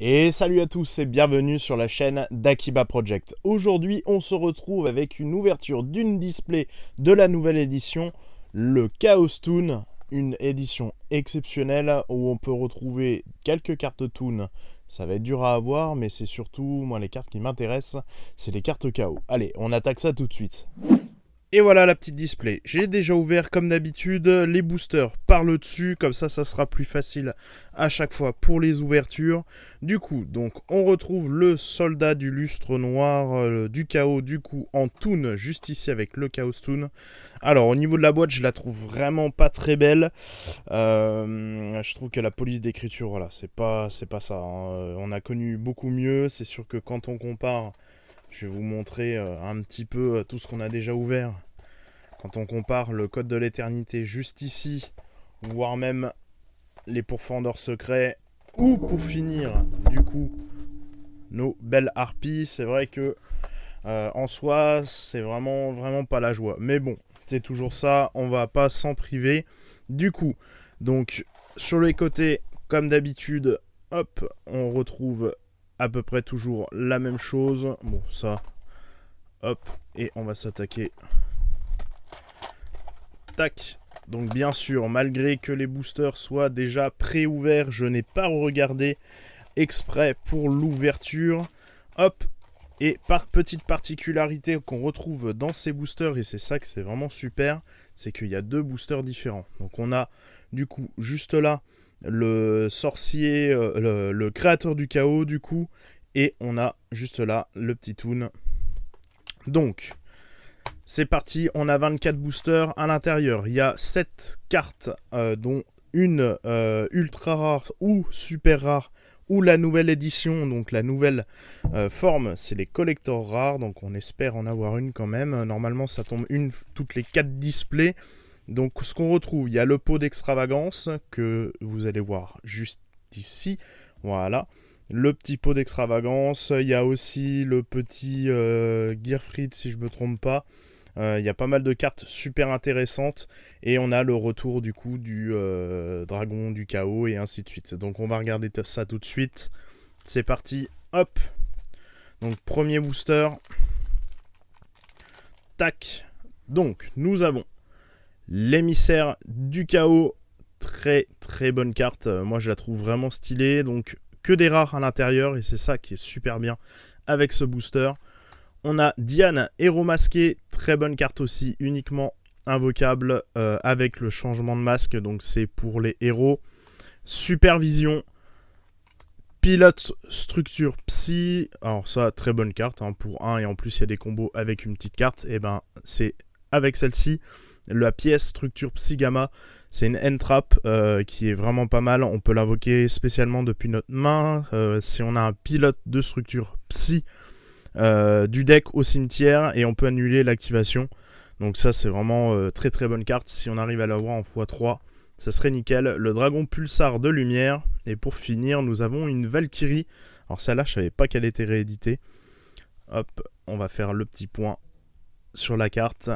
Et salut à tous et bienvenue sur la chaîne d'Akiba Project. Aujourd'hui, on se retrouve avec une ouverture d'une display de la nouvelle édition, le Chaos Toon, une édition exceptionnelle où on peut retrouver quelques cartes Toon. Ça va être dur à avoir, mais c'est surtout, moi, les cartes qui m'intéressent, c'est les cartes Chaos. Allez, on attaque ça tout de suite. Et voilà la petite display. J'ai déjà ouvert comme d'habitude les boosters par le dessus, comme ça sera plus facile à chaque fois pour les ouvertures. Du coup, donc on retrouve le soldat du lustre noir du chaos du coup en toon juste ici avec le chaos toon. Alors au niveau de la boîte, je la trouve vraiment pas très belle. Je trouve que la police d'écriture, voilà, c'est pas ça, hein. On a connu beaucoup mieux. C'est sûr que quand on compare, je vais vous montrer un petit peu tout ce qu'on a déjà ouvert. Quand on compare le code de l'éternité juste ici, voire même les pourfendeurs secrets, ou pour finir, du coup, nos belles harpies, c'est vrai que en soi, c'est vraiment pas la joie. Mais bon, c'est toujours ça, on va pas s'en priver. Du coup, donc sur les côtés, comme d'habitude, hop, on retrouve à peu près toujours la même chose. Bon, ça, hop, et on va s'attaquer. Tac. Donc bien sûr, malgré que les boosters soient déjà pré-ouverts, je n'ai pas regardé exprès pour l'ouverture. Hop. Et par petite particularité qu'on retrouve dans ces boosters, et c'est ça que c'est vraiment super, c'est qu'il y a deux boosters différents. Donc on a du coup juste là le sorcier, le créateur du chaos du coup, et on a juste là le petit toon. Donc c'est parti, on a 24 boosters à l'intérieur. Il y a 7 cartes, dont une ultra rare ou super rare, ou la nouvelle édition, donc la nouvelle forme, c'est les collectors rares. Donc on espère en avoir une quand même. Normalement, ça tombe une toutes les 4 displays. Donc ce qu'on retrouve, il y a le pot d'extravagance, que vous allez voir juste ici. Voilà. Le petit pot d'extravagance. Il y a aussi le petit Gearfried, si je ne me trompe pas. Il y a pas mal de cartes super intéressantes et on a le retour du coup du dragon du chaos et ainsi de suite. Donc on va regarder ça tout de suite. C'est parti, hop. Donc premier booster. Tac. Donc nous avons l'émissaire du chaos. Très très bonne carte. Moi je la trouve vraiment stylée. Donc que des rares à l'intérieur et c'est ça qui est super bien avec ce booster. On a Diane, héros masqué, très bonne carte aussi, uniquement invocable avec le changement de masque, donc c'est pour les héros. Supervision, pilote structure psy, alors ça, très bonne carte, hein, pour 1 et en plus il y a des combos avec une petite carte, et ben c'est avec celle-ci. La pièce structure psy gamma, c'est une entrap qui est vraiment pas mal, on peut l'invoquer spécialement depuis notre main, si on a un pilote de structure psy, du deck au cimetière et on peut annuler l'activation. Donc ça c'est vraiment très très bonne carte. Si on arrive à l'avoir en x3, ça serait nickel. Le dragon pulsar de lumière. Et pour finir, nous avons une Valkyrie. Alors celle-là, je savais pas qu'elle était rééditée. Hop, on va faire le petit point sur la carte.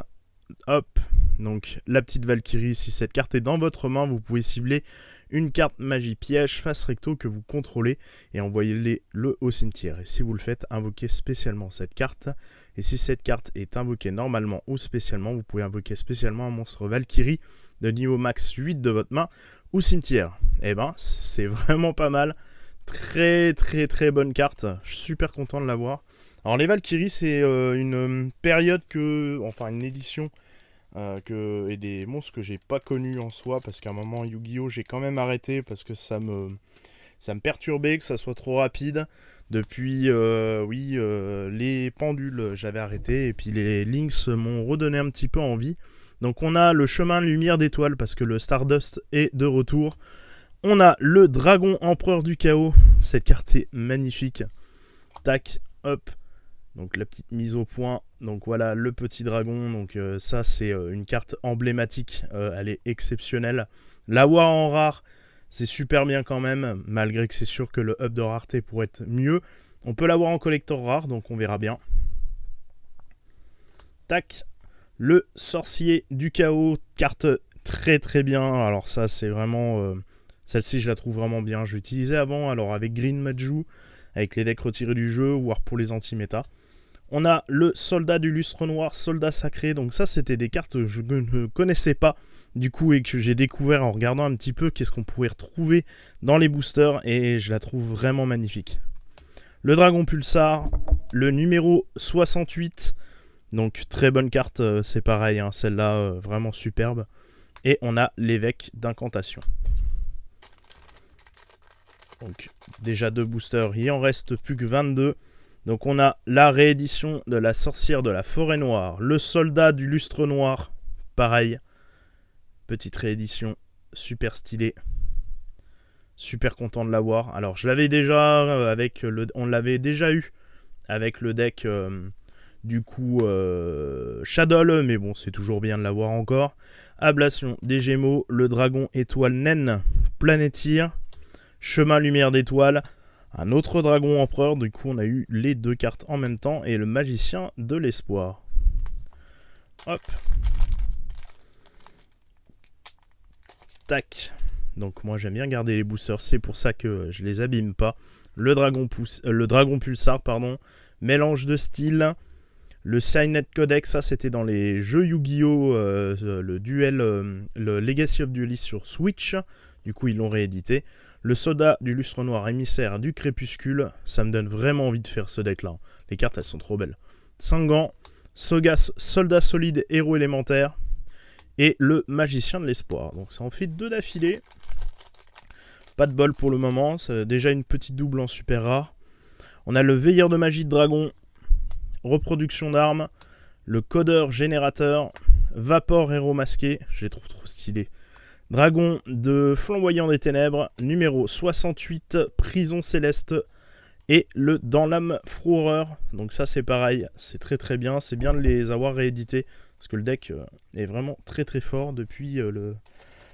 Hop, donc la petite Valkyrie, si cette carte est dans votre main, vous pouvez cibler une carte magie piège face recto que vous contrôlez et envoyez-le au cimetière. Et si vous le faites, invoquez spécialement cette carte. Et si cette carte est invoquée normalement ou spécialement, vous pouvez invoquer spécialement un monstre Valkyrie de niveau max 8 de votre main ou cimetière. Et ben, c'est vraiment pas mal. Très très très bonne carte. Je suis super content de l'avoir. Alors les Valkyries, c'est une période enfin une édition et des monstres que j'ai pas connus en soi, parce qu'à un moment Yu-Gi-Oh j'ai quand même arrêté parce que ça me perturbait que ça soit trop rapide. Depuis les pendules j'avais arrêté et puis les Lynx m'ont redonné un petit peu envie. Donc on a le chemin lumière d'étoile parce que le Stardust est de retour. On a le dragon empereur du chaos, cette carte est magnifique. Tac, hop. Donc la petite mise au point, donc voilà le petit dragon, donc ça c'est une carte emblématique, elle est exceptionnelle. L'avoir en rare, c'est super bien quand même, malgré que c'est sûr que le up de rareté pourrait être mieux. On peut l'avoir en collector rare, donc on verra bien. Tac, le sorcier du chaos, carte très très bien, alors ça c'est vraiment Celle-ci, je la trouve vraiment bien. Je l'utilisais avant, alors avec Green Maju, avec les decks retirés du jeu, voire pour les anti-méta. On a le soldat du lustre noir, soldat sacré. Donc ça, c'était des cartes que je ne connaissais pas, du coup, et que j'ai découvert en regardant un petit peu qu'est-ce qu'on pouvait retrouver dans les boosters, et je la trouve vraiment magnifique. Le dragon pulsar, le numéro 68. Donc très bonne carte, c'est pareil, hein, celle-là, vraiment superbe. Et on a l'évêque d'incantation. Donc déjà 2 boosters, il en reste plus que 22. Donc on a la réédition de la sorcière de la forêt noire, le soldat du lustre noir, pareil. Petite réédition, super stylée. Super content de l'avoir. Alors je l'avais déjà on l'avait déjà eu avec le deck du coup Shadow, mais bon c'est toujours bien de l'avoir encore. Ablation des Gémeaux, le dragon étoile naine planétier, chemin lumière d'étoile, un autre dragon empereur. Du coup on a eu les 2 cartes en même temps, et le magicien de l'espoir. Hop. Tac. Donc moi j'aime bien garder les boosters, c'est pour ça que je les abîme pas. Le dragon pulsar, pardon. Mélange de style. Le Signet Codex, ça c'était dans les jeux Yu-Gi-Oh! Le duel, le Legacy of Duelist sur Switch. Du coup ils l'ont réédité. Le soldat du lustre noir, émissaire du crépuscule. Ça me donne vraiment envie de faire ce deck là. Les cartes elles sont trop belles. Sangan, soldat solide, héros élémentaire. Et le magicien de l'espoir. Donc ça en fait 2 d'affilée. Pas de bol pour le moment. C'est déjà une petite double en super rare. On a le veilleur de magie de dragon. Reproduction d'armes. Le codeur générateur. Vapor héros masqué. Je les trouve trop stylés. Dragon de flamboyant des ténèbres. Numéro 68. Prison céleste. Et le dans l'âme frôreur. Donc ça c'est pareil. C'est très très bien. C'est bien de les avoir réédités. Parce que le deck est vraiment très très fort depuis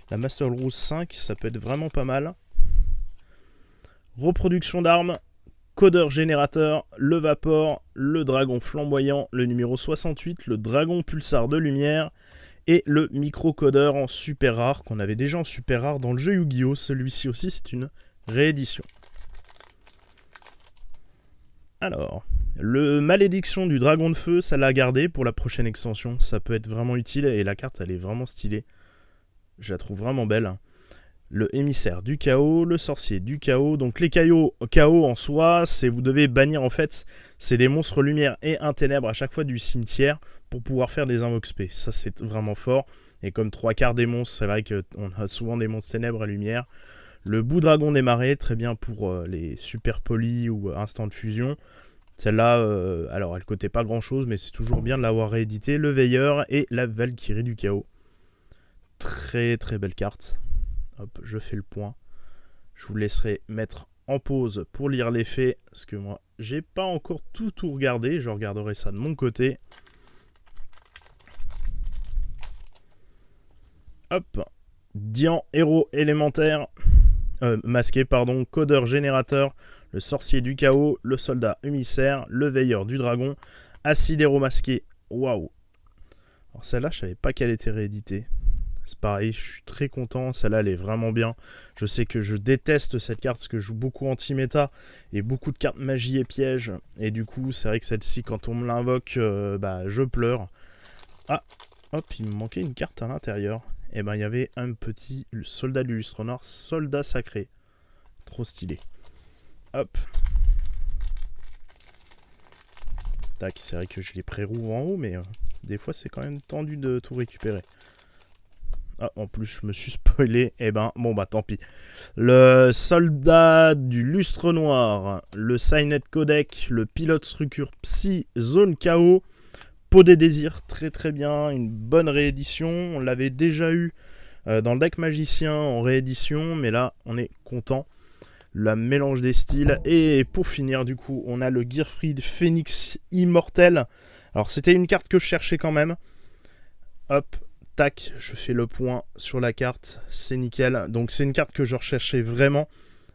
la Master Rose 5. Ça peut être vraiment pas mal. Reproduction d'armes. Codeur générateur. Le vapor. Le dragon flamboyant. Le numéro 68. Le dragon pulsar de lumière. Et le micro-codeur en super rare. Qu'on avait déjà en super rare dans le jeu Yu-Gi-Oh! Celui-ci aussi c'est une réédition. Alors, le malédiction du dragon de feu, ça l'a gardé pour la prochaine extension. Ça peut être vraiment utile et la carte, elle est vraiment stylée. Je la trouve vraiment belle. Le émissaire du chaos, le sorcier du chaos. Donc les chaos en soi, c'est vous devez bannir en fait, c'est des monstres lumière et un ténèbre à chaque fois du cimetière pour pouvoir faire des invoques spé. Ça c'est vraiment fort. Et comme 3/4 des monstres, c'est vrai qu'on a souvent des monstres ténèbres et lumière. Le bout dragon des marais, très bien pour les super polis ou instant de fusion. Celle-là, alors elle coûtait pas grand-chose, mais c'est toujours bien de l'avoir réédité. Le veilleur et la Valkyrie du chaos. Très très belle carte. Hop, je fais le point. Je vous laisserai mettre en pause pour lire l'effet, parce que moi, j'ai pas encore tout regardé. Je regarderai ça de mon côté. Hop, Dian, héros élémentaire. Masqué, pardon, codeur générateur, le sorcier du chaos, le soldat émissaire, le veilleur du dragon, acide héros masqué. Waouh! Alors celle-là, je savais pas qu'elle était rééditée. C'est pareil, je suis très content. Celle-là, elle est vraiment bien. Je sais que je déteste cette carte parce que je joue beaucoup anti-méta et beaucoup de cartes magie et piège. Et du coup, c'est vrai que celle-ci, quand on me l'invoque, je pleure. Ah, hop, il me manquait une carte à l'intérieur. Et ben il y avait un petit soldat du lustre noir, soldat sacré. Trop stylé. Hop. Tac, c'est vrai que je les pré-rouvre en haut, mais des fois c'est quand même tendu de tout récupérer. Ah, en plus je me suis spoilé. Et ben, bon bah tant pis. Le soldat du lustre noir, le Signet Codec, le pilote structure Psy, zone KO. Peau des désirs, très très bien, une bonne réédition. On l'avait déjà eu dans le deck magicien en réédition, mais là on est content. Le mélange des styles. Et pour finir, du coup, on a le Gearfried Phoenix Immortel. Alors c'était une carte que je cherchais quand même. Hop, tac, je fais le point sur la carte, c'est nickel. Donc c'est une carte que je recherchais vraiment.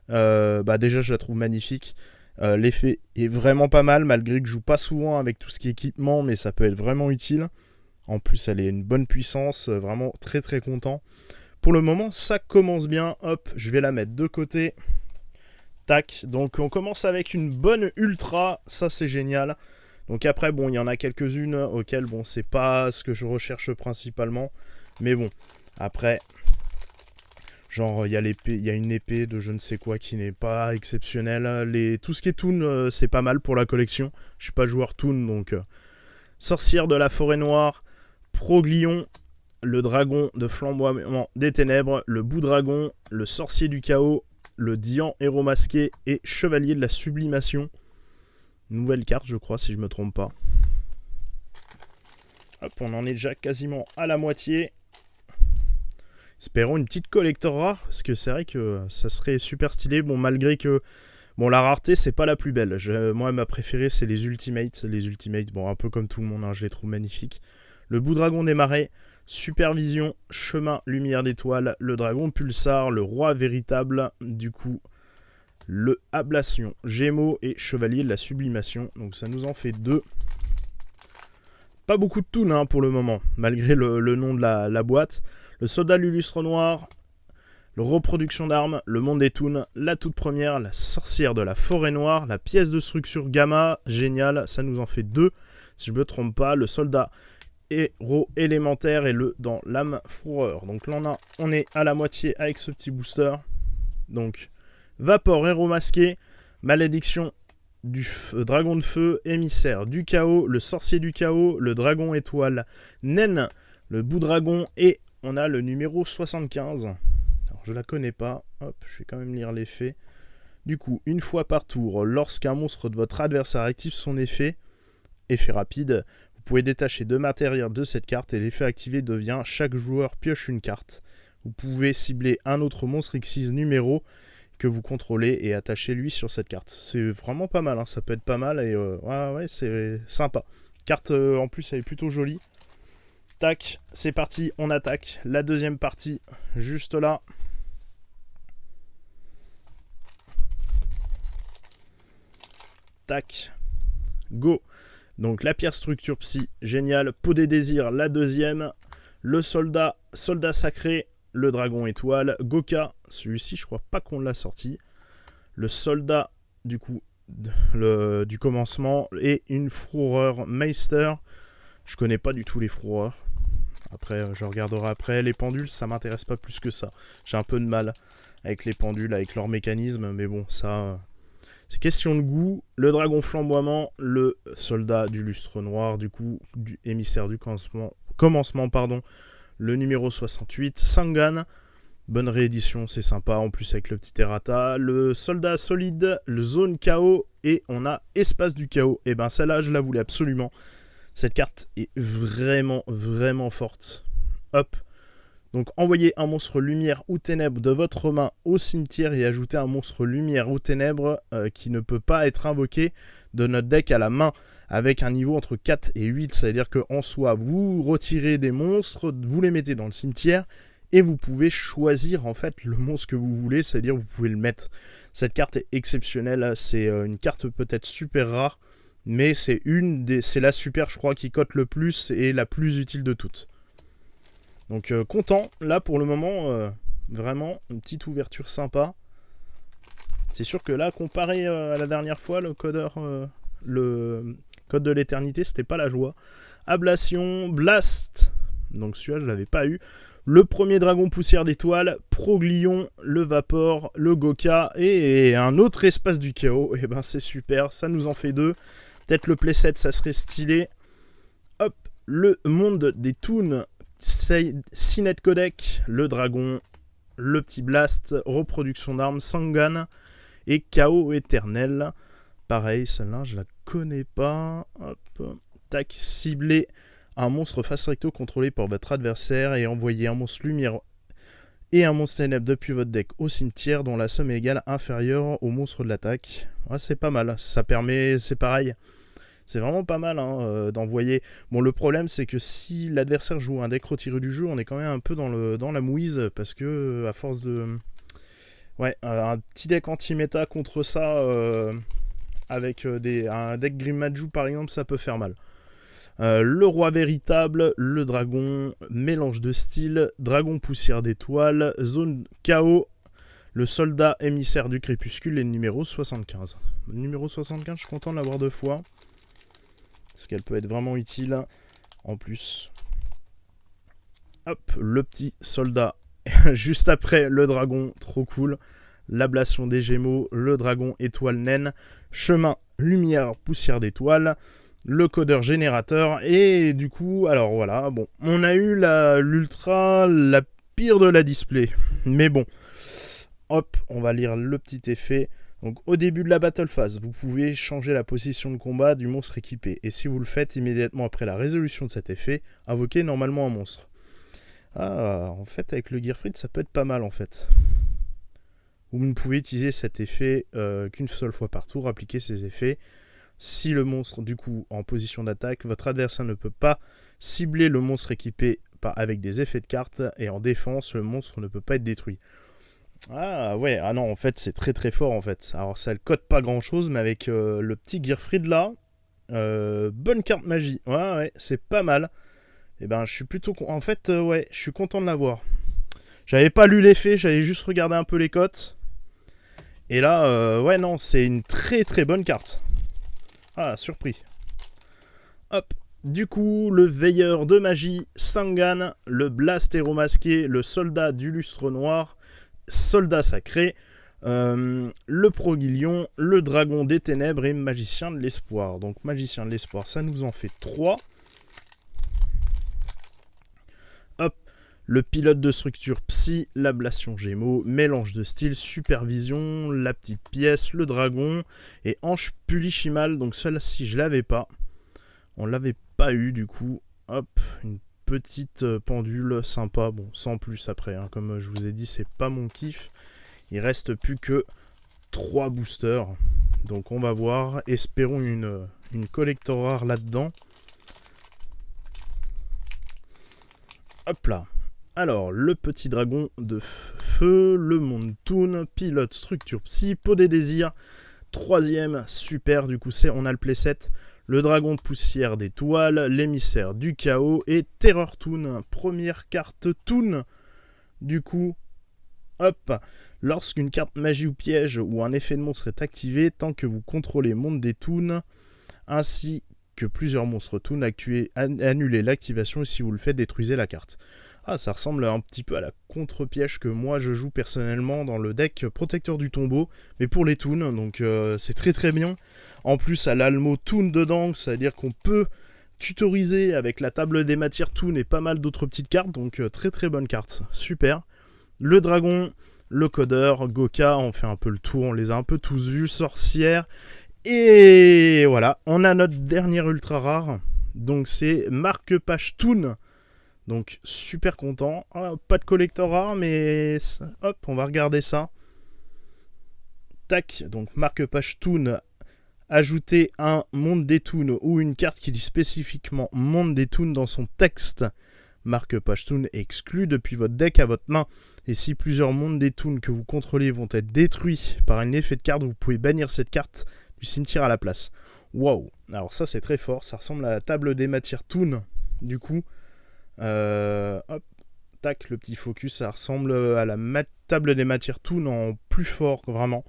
Déjà je la trouve magnifique. L'effet est vraiment pas mal, malgré que je joue pas souvent avec tout ce qui est équipement, mais ça peut être vraiment utile. En plus elle est une bonne puissance, vraiment très très content. pour le moment, ça commence bien. Hop, je vais la mettre de côté. Tac, donc on commence avec une bonne ultra, ça c'est génial. Donc après, bon, il y en a quelques-unes auxquelles, bon, c'est pas ce que je recherche principalement. Mais bon, après, genre, il y a une épée de je ne sais quoi qui n'est pas exceptionnelle. Tout ce qui est toon, c'est pas mal pour la collection. Je suis pas joueur toon, donc... Sorcière de la forêt noire, Proglion, le dragon de flamboiement des ténèbres, le bout-dragon, le sorcier du chaos, le Dian héros masqué et chevalier de la sublimation. Nouvelle carte, je crois, si je me trompe pas. Hop, on en est déjà quasiment à la moitié. Espérons une petite collector rare, parce que c'est vrai que ça serait super stylé. Bon, malgré que... Bon, la rareté, c'est pas la plus belle. Moi, ma préférée, c'est les Ultimates. Les Ultimates, bon, un peu comme tout le monde, hein, je les trouve magnifiques. Le bout-dragon des marais, Supervision, Chemin, Lumière d'étoile, le dragon pulsar, le roi véritable, du coup, le Ablation, Gémeaux et Chevalier de la sublimation. Donc ça nous en fait 2. Pas beaucoup de toon hein, pour le moment, malgré le nom de la boîte. Le soldat de l'illustre noir, le reproduction d'armes, le monde des toons, la toute première, la sorcière de la forêt noire, la pièce de structure gamma, génial, ça nous en fait 2. Si je me trompe pas, le soldat héros élémentaire et le dans l'âme fourreur. Donc là on est à la moitié avec ce petit booster. Donc Vapor héros masqué, malédiction du dragon de feu, émissaire du chaos, le sorcier du chaos, le dragon étoile, naine, le bout dragon et on a le numéro 75. Alors je la connais pas, hop, je vais quand même lire l'effet. Du coup, une fois par tour, lorsqu'un monstre de votre adversaire active son effet rapide, vous pouvez détacher 2 matériels de cette carte et l'effet activé devient chaque joueur pioche une carte. Vous pouvez cibler un autre monstre X6 numéro que vous contrôlez et attacher lui sur cette carte. C'est vraiment pas mal, hein, ça peut être pas mal et ouais, c'est sympa. Carte en plus elle est plutôt jolie. Tac, c'est parti, on attaque. La deuxième partie, juste là. Tac, go. Donc la pierre structure psy, génial. Peau des désirs, la deuxième. Le soldat sacré, le dragon étoile. Goka, celui-ci je crois pas qu'on l'a sorti. Le soldat du coup du commencement et une fourreur Meister. Je connais pas du tout les fourreurs. Après je regarderai après. Les pendules ça m'intéresse pas plus que ça. J'ai un peu de mal avec les pendules, avec leur mécanisme. Mais bon ça... c'est question de goût. Le dragon flamboiement, le soldat du lustre noir, du coup, du émissaire du commencement, pardon, le numéro 68, Sangan, bonne réédition, c'est sympa, en plus avec le petit errata, le soldat solide, le zone chaos, et on a espace du chaos. Et ben celle-là, je la voulais absolument. Cette carte est vraiment, vraiment forte. Hop. Donc envoyez un monstre lumière ou ténèbres de votre main au cimetière et ajoutez un monstre lumière ou ténèbres qui ne peut pas être invoqué de notre deck à la main avec un niveau entre 4 et 8. C'est-à-dire qu'en soi, vous retirez des monstres, vous les mettez dans le cimetière et vous pouvez choisir en fait le monstre que vous voulez, c'est-à-dire vous pouvez le mettre. Cette carte est exceptionnelle, c'est une carte peut-être super rare, mais c'est la super je crois qui cote le plus et la plus utile de toutes. Donc content, là pour le moment, vraiment une petite ouverture sympa. C'est sûr que là, comparé à la dernière fois, le code de l'éternité, c'était pas la joie. Ablation, Blast, donc celui-là je l'avais pas eu. Le premier dragon poussière d'étoile, Proglion, le Vapor, le Goka et un autre espace du chaos. Et ben c'est super, ça nous en fait 2. Peut-être le playset, ça serait stylé. Hop, le monde des toons. Sinet Codec, le dragon, le petit blast, reproduction d'armes, Sangan et chaos éternel. Pareil, celle-là, je la connais pas. Hop, tac, cibler un monstre face recto contrôlé par votre adversaire et envoyer un monstre lumière et un monstre ténèbres depuis votre deck au cimetière dont la somme est égale inférieure au monstre de l'attaque. Ouais, c'est pas mal, ça permet, c'est pareil. C'est vraiment pas mal hein, d'envoyer... Bon, le problème, c'est que si l'adversaire joue un deck retiré du jeu, on est quand même un peu dans la mouise, parce que à force de... Ouais, un petit deck anti-méta contre ça, avec un deck Grim Maju, par exemple, ça peut faire mal. Le roi véritable, le dragon, mélange de style, dragon poussière d'étoiles, zone chaos, le soldat émissaire du crépuscule et le numéro 75. Le numéro 75, je suis content de l'avoir 2 fois. Parce qu'elle peut être vraiment utile. En plus. Hop, le petit soldat. Juste après le dragon, trop cool. L'ablation des Gémeaux, le dragon étoile naine, chemin, lumière, poussière d'étoiles, le codeur générateur, et du coup, alors voilà, bon, on a eu l'ultra, la pire de la display, mais bon, hop, on va lire le petit effet. Donc au début de la battle phase, vous pouvez changer la position de combat du monstre équipé, et si vous le faites immédiatement après la résolution de cet effet, invoquez normalement un monstre. Ah, en fait, avec le Gearfried, ça peut être pas mal en fait. Vous ne pouvez utiliser cet effet qu'une seule fois par tour, appliquer ces effets. Si le monstre, du coup, en position d'attaque, votre adversaire ne peut pas cibler le monstre équipé avec des effets de carte, et en défense, le monstre ne peut pas être détruit. Ah ouais, ah non, en fait, c'est très très fort en fait. Alors ça ne code pas grand chose, mais avec le petit Gearfried là, bonne carte magie. Ouais, c'est pas mal. Et ben, je suis plutôt... En fait, ouais, je suis content de l'avoir. J'avais pas lu l'effet, j'avais juste regardé un peu les cotes. Et là, ouais, non, c'est une très très bonne carte. Ah, surpris. Hop. Du coup, le veilleur de magie, Sangan, le blastéro masqué, le soldat du lustre noir, soldat sacré, le proguilion, le dragon des ténèbres et magicien de l'espoir. Donc, magicien de l'espoir, ça nous en fait 3. Hop. Le pilote de structure psy, l'ablation gémeaux, mélange de style, supervision, la petite pièce, le dragon et hanche pulichimal. Donc celle-ci je l'avais pas. On l'avait pas eu du coup. Hop, une petite pendule sympa. Bon, sans plus après. Hein. Comme je vous ai dit, c'est pas mon kiff. Il reste plus que 3 boosters. Donc on va voir. Espérons une collector rare là-dedans. Hop là. Alors, le petit dragon de feu, le monde Toon, pilote structure psy, peau des désirs, 3ème, super, du coup on a le playset, le dragon poussière d'étoiles, l'émissaire du chaos et Terror Toon, première carte Toon, du coup, hop, lorsqu'une carte magie ou piège ou un effet de monstre est activé, tant que vous contrôlez monde des Toons, ainsi que plusieurs monstres Toon, annulez l'activation et si vous le faites, détruisez la carte. Ah, ça ressemble un petit peu à la contre-piège que moi je joue personnellement dans le deck protecteur du tombeau, mais pour les toons, donc c'est très très bien. En plus, elle a le mot toon dedans, c'est-à-dire qu'on peut tutoriser avec la table des matières toon et pas mal d'autres petites cartes, donc très très bonne carte, super. Le dragon, le codeur, Goka, on fait un peu le tour, on les a un peu tous vus, sorcière, et voilà, on a notre dernière ultra rare, donc c'est marque-page toon. Donc super content, pas de collector rare mais hop on va regarder ça. Tac, donc marque-page Toon, ajouter un monde des Toons ou une carte qui dit spécifiquement monde des Toons dans son texte. Marque-page Toon exclu depuis votre deck à votre main. Et si plusieurs mondes des Toons que vous contrôlez vont être détruits par un effet de carte, vous pouvez bannir cette carte du cimetière à la place. Waouh, alors ça c'est très fort, ça ressemble à la table des matières Toon du coup. Hop, tac, le petit focus, ça ressemble à la table des matières Toon en plus fort, vraiment.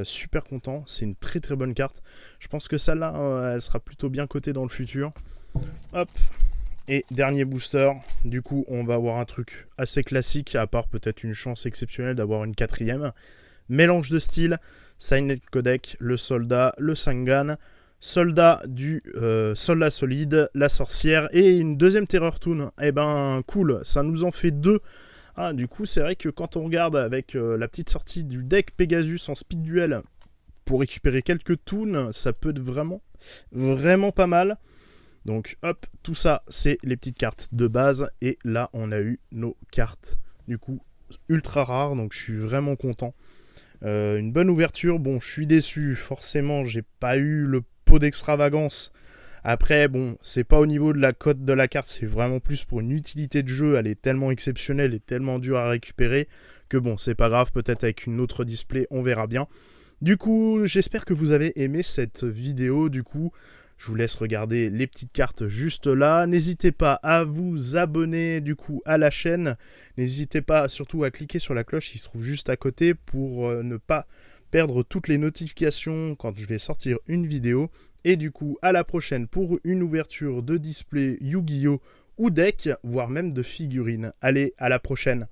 Super content, c'est une très très bonne carte. Je pense que celle-là, elle sera plutôt bien cotée dans le futur. Hop, et dernier booster. Du coup, on va avoir un truc assez classique, à part peut-être une chance exceptionnelle d'avoir une 4ème. Mélange de style, Signet Codec, le soldat, le Sangan. Soldat du soldat solide, la sorcière et une deuxième Terror Toon. Eh ben cool, ça nous en fait 2. Ah, du coup c'est vrai que quand on regarde avec la petite sortie du deck Pegasus en speed duel pour récupérer quelques toons, ça peut être vraiment pas mal. Donc hop, tout ça c'est les petites cartes de base et là on a eu nos cartes du coup ultra rares, donc je suis vraiment content. Une bonne ouverture, bon je suis déçu, forcément j'ai pas eu le pot d'extravagance. Après bon, c'est pas au niveau de la cote de la carte, c'est vraiment plus pour une utilité de jeu, elle est tellement exceptionnelle et tellement dure à récupérer que bon, c'est pas grave, peut-être avec une autre display, on verra bien. Du coup, j'espère que vous avez aimé cette vidéo, du coup, Je vous laisse regarder les petites cartes juste là. N'hésitez pas à vous abonner du coup à la chaîne. N'hésitez pas surtout à cliquer sur la cloche qui se trouve juste à côté pour ne pas perdre toutes les notifications quand je vais sortir une vidéo. Et du coup, à la prochaine pour une ouverture de display Yu-Gi-Oh! Ou deck, voire même de figurines. Allez, à la prochaine!